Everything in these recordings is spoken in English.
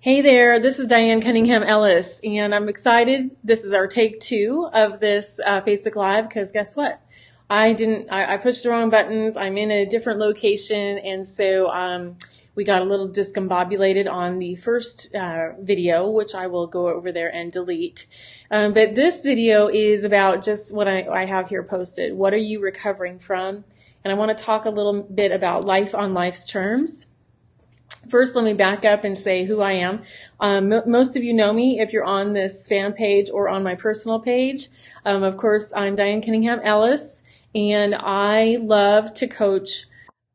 Hey there, this is Diane Cunningham Ellis, and I'm excited. This is our take 2 of this Facebook Live because guess what? I pushed the wrong buttons. I'm in a different location, and so we got a little discombobulated on the first video, which I will go over there and delete. But this video is about just what I have here posted. What are you recovering from? And I want to talk a little bit about life on life's terms. First, let me back up and say who I am. Most of you know me if you're on this fan page or on my personal page. Of course, I'm Diane Cunningham Ellis, and I love to coach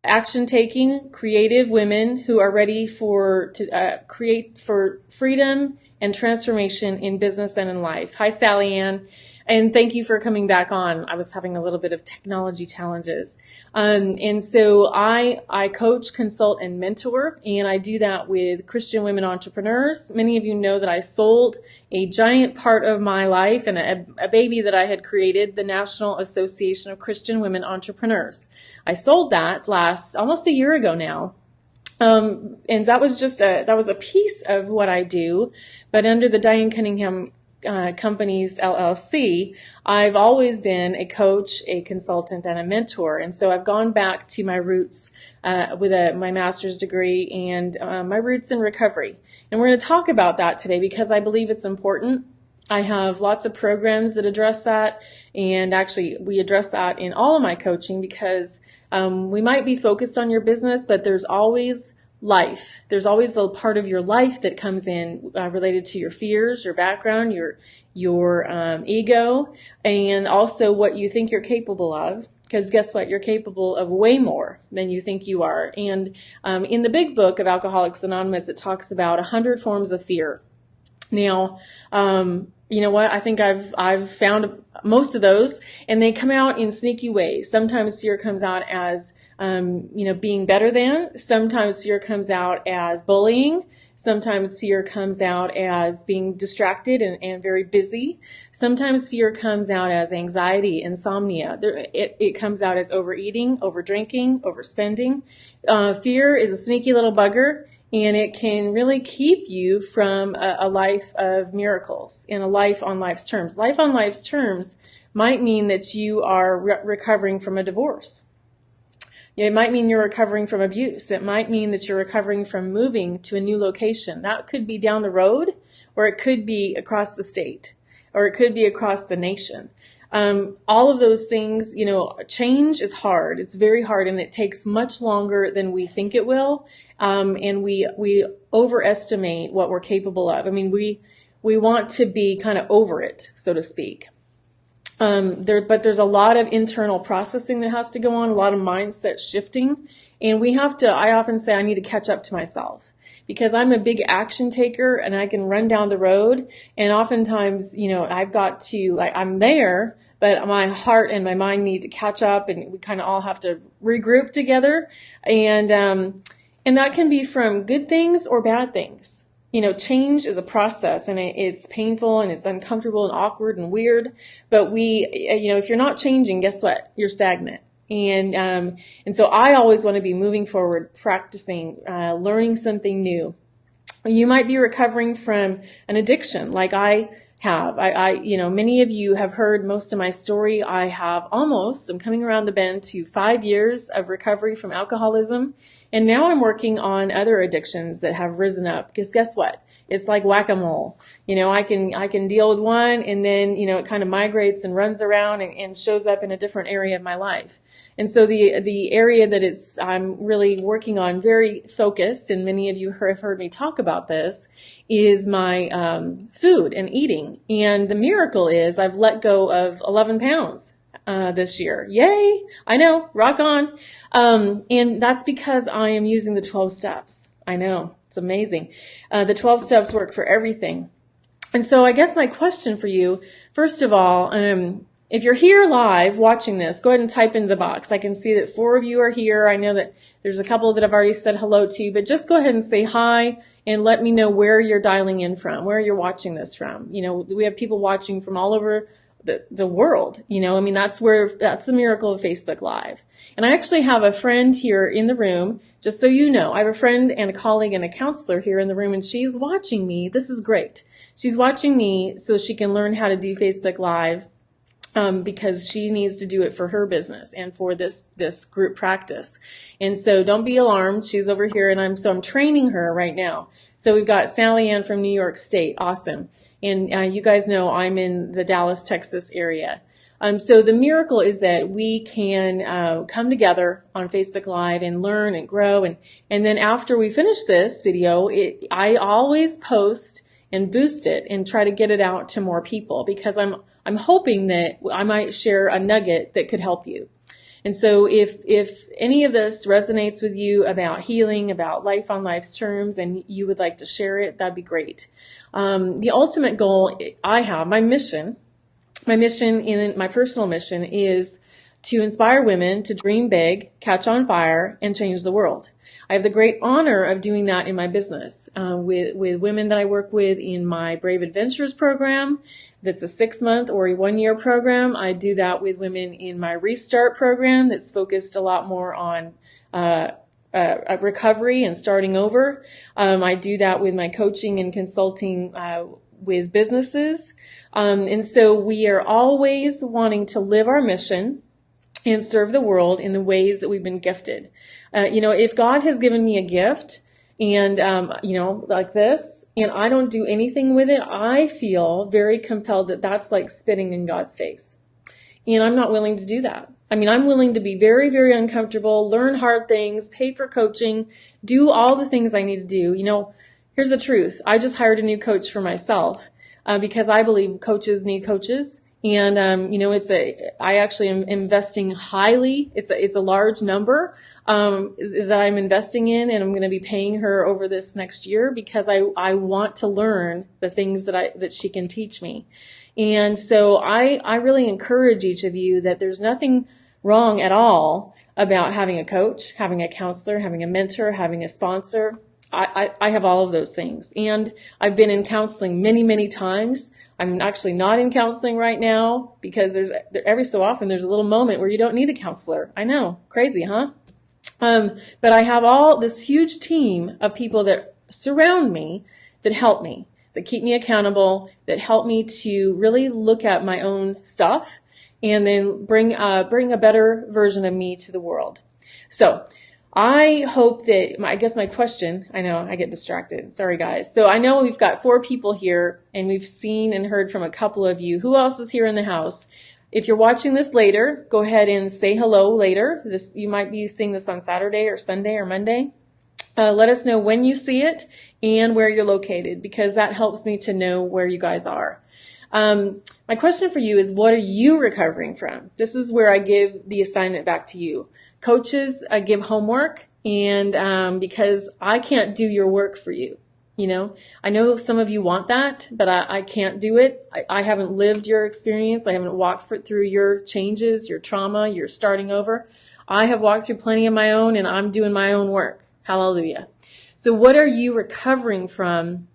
action-taking, creative women who are ready to create for freedom and transformation in business and in life. Hi, Sally Ann. And thank you for coming back on. I was having a little bit of technology challenges. And so I coach, consult, and mentor, and I do that with Christian women entrepreneurs. Many of you know that I sold a giant part of my life and a baby that I had created, the National Association of Christian Women Entrepreneurs. I sold that almost a year ago now. And that was a piece of what I do, but under the Diane Cunningham Companies LLC, I've always been a coach, a consultant, and a mentor. And so I've gone back to my roots with my master's degree and my roots in recovery. And we're going to talk about that today because I believe it's important. I have lots of programs that address that, and actually we address that in all of my coaching because we might be focused on your business, but there's always life. There's always the part of your life that comes in related to your fears, your background, your ego, and also what you think you're capable of. Because guess what? You're capable of way more than you think you are. And in the big book of Alcoholics Anonymous, it talks about 100 forms of fear. Now, you know what? I think I've found most of those, and they come out in sneaky ways. Sometimes fear comes out as being better than. Sometimes fear comes out as bullying. Sometimes fear comes out as being distracted and very busy. Sometimes fear comes out as anxiety, insomnia. It comes out as overeating, overdrinking, overspending. Fear is a sneaky little bugger, and it can really keep you from a life of miracles and a life on life's terms. Life on life's terms might mean that you are recovering from a divorce. It might mean you're recovering from abuse. It might mean that you're recovering from moving to a new location. That could be down the road, or it could be across the state, or it could be across the nation. All of those things, change is hard. It's very hard, and it takes much longer than we think it will. And we overestimate what we're capable of. I mean, we want to be kind of over it, so to speak. But there's a lot of internal processing that has to go on, a lot of mindset shifting. And I often say I need to catch up to myself because I'm a big action taker and I can run down the road. And oftentimes, I've got to, I'm there, but my heart and my mind need to catch up, and we kind of all have to regroup together. And that can be from good things or bad things. Change is a process, and it's painful and it's uncomfortable and awkward and weird. But if you're not changing, guess what? You're stagnant. And so I always want to be moving forward, practicing, learning something new. You might be recovering from an addiction like I have. Many of you have heard most of my story. I'm coming around the bend to 5 years of recovery from alcoholism. And now I'm working on other addictions that have risen up because guess what? It's like whack-a-mole. I can deal with one, and then, it kind of migrates and runs around and shows up in a different area of my life. And so the area that I'm really working on, very focused, and many of you have heard me talk about this, is my food and eating. And the miracle is I've let go of 11 pounds. This year. Yay! I know, rock on. And that's because I am using the 12 steps. I know, it's amazing. The 12 steps work for everything. And so I guess my question for you, first of all, if you're here live watching this, go ahead and type into the box. I can see that 4 of you are here. I know that there's a couple that I've already said hello to, but just go ahead and say hi and let me know where you're dialing in from, where you're watching this from. We have people watching from all over the world. You know, I mean, that's the miracle of Facebook Live. And I actually have a friend here in the room, just so you know, I have a friend and a colleague and a counselor here in the room, and she's watching me. This is great. She's watching me so she can learn how to do Facebook Live, because she needs to do it for her business and for this group practice. And so don't be alarmed. She's over here, and I'm training her right now. So we've got Sally Ann from New York State. Awesome. And you guys know I'm in the Dallas, Texas area. So the miracle is that we can come together on Facebook Live and learn and grow. And then after we finish this video, I always post and boost it and try to get it out to more people, because I'm hoping that I might share a nugget that could help you. And so if any of this resonates with you about healing, about life on life's terms, and you would like to share it, that'd be great. The ultimate goal I have, my mission, my personal mission is to inspire women to dream big, catch on fire, and change the world. I have the great honor of doing that in my business with women that I work with in my Brave Adventures program. That's a 6-month or a 1-year program. I do that with women in my Restart program that's focused a lot more on recovery and starting over. I do that with my coaching and consulting with businesses. And so we are always wanting to live our mission and serve the world in the ways that we've been gifted. If God has given me a gift and, like this, and I don't do anything with it, I feel very compelled that that's like spitting in God's face. And I'm not willing to do that. I mean, I'm willing to be very, very uncomfortable, learn hard things, pay for coaching, do all the things I need to do. Here's the truth. I just hired a new coach for myself because I believe coaches need coaches. And, I actually am investing highly. It's a large number that I'm investing in, and I'm going to be paying her over this next year because I want to learn the things that she can teach me. And so I really encourage each of you that there's nothing wrong at all about having a coach, having a counselor, having a mentor, having a sponsor. I have all of those things. And I've been in counseling many, many times. I'm actually not in counseling right now because every so often there's a little moment where you don't need a counselor. I know, crazy, huh? But I have all this huge team of people that surround me, that help me, that keep me accountable, that help me to really look at my own stuff and then bring a better version of me to the world. So I hope that, I guess my question, I know I get distracted. Sorry, guys. So I know we've got 4 people here, and we've seen and heard from a couple of you. Who else is here in the house? If you're watching this later, go ahead and say hello later. You might be seeing this on Saturday or Sunday or Monday. Let us know when you see it and where you're located, because that helps me to know where you guys are. My question for you is, what are you recovering from? This is where I give the assignment back to you. Coaches, I give homework, and because I can't do your work for you. I know some of you want that, but I can't do it. I haven't lived your experience. I haven't walked through your changes, your trauma, your starting over. I have walked through plenty of my own, and I'm doing my own work. Hallelujah. So what are you recovering from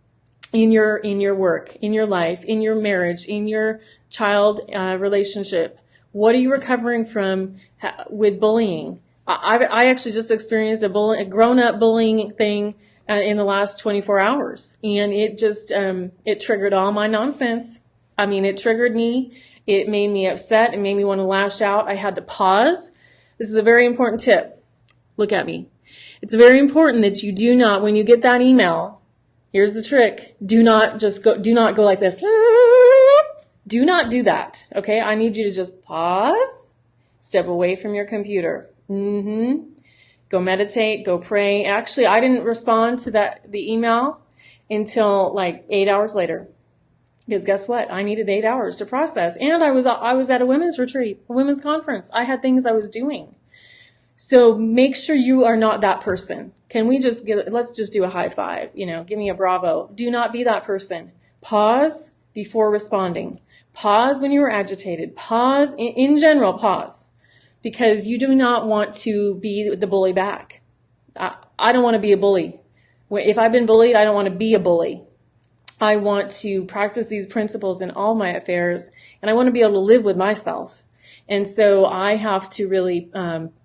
in your work, in your life, in your marriage, in your child relationship? What are you recovering from with bullying? I actually just experienced a grown-up bullying thing in the last 24 hours. And it just, it triggered all my nonsense. I mean, it triggered me. It made me upset. It made me want to lash out. I had to pause. This is a very important tip. Look at me. It's very important that you do not, when you get that email, here's the trick. Do not go like this. Do not do that. Okay. I need you to just pause, step away from your computer. Go meditate, go pray. Actually, I didn't respond to the email until like 8 hours later. Because guess what? I needed 8 hours to process. And I was at a women's retreat, a women's conference. I had things I was doing. So make sure you are not that person. Let's just do a high five, give me a bravo. Do not be that person. Pause before responding. Pause when you are agitated. Pause, in general, pause. Because you do not want to be the bully back. I don't want to be a bully. If I've been bullied, I don't want to be a bully. I want to practice these principles in all my affairs, and I want to be able to live with myself. And so I have to really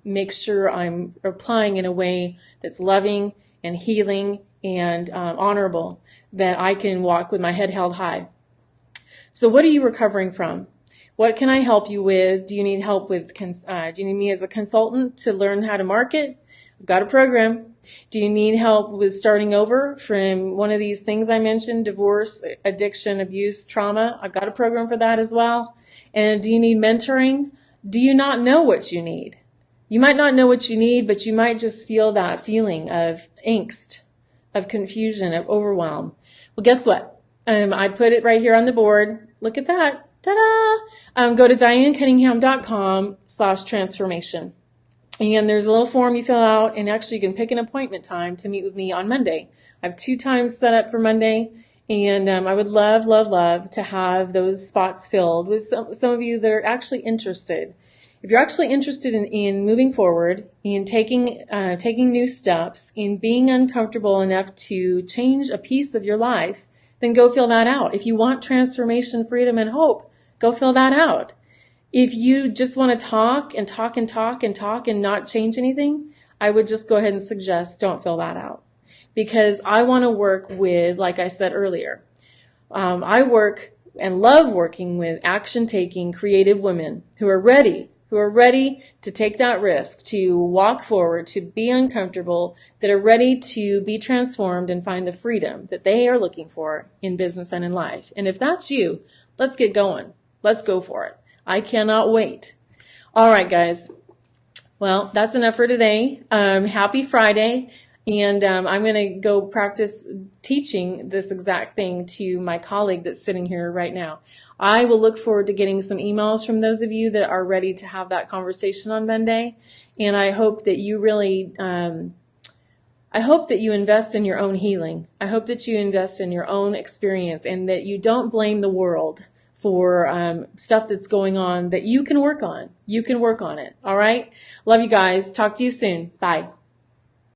make sure I'm applying in a way that's loving and healing and honorable, that I can walk with my head held high. So what are you recovering from? What can I help you with? Do you need help with, do you need me as a consultant to learn how to market? I've got a program. Do you need help with starting over from one of these things I mentioned, divorce, addiction, abuse, trauma? I've got a program for that as well. And do you need mentoring? Do you not know what you need? You might not know what you need, but you might just feel that feeling of angst, of confusion, of overwhelm. Well, guess what? I put it right here on the board. Look at that. Ta-da! Go to DianeCunningham.com/transformation. And there's a little form you fill out, and actually you can pick an appointment time to meet with me on Monday. I have 2 times set up for Monday, and I would love, love, love to have those spots filled with some of you that are actually interested. If you're actually interested in moving forward, in taking new steps, in being uncomfortable enough to change a piece of your life, then go fill that out. If you want transformation, freedom, and hope, go fill that out. If you just want to talk and talk and talk and talk and not change anything, I would just go ahead and suggest don't fill that out. Because I want to work with, like I said earlier, I work and love working with action-taking, creative women who are ready to take that risk, to walk forward, to be uncomfortable, that are ready to be transformed and find the freedom that they are looking for in business and in life. And if that's you, let's get going. Let's go for it. I cannot wait. All right, guys. Well, that's enough for today. Happy Friday. And I'm going to go practice teaching this exact thing to my colleague that's sitting here right now. I will look forward to getting some emails from those of you that are ready to have that conversation on Monday. And I hope that you really, I hope that you invest in your own healing. I hope that you invest in your own experience and that you don't blame the world for stuff that's going on that you can work on. You can work on it. All right? Love you guys. Talk to you soon. Bye.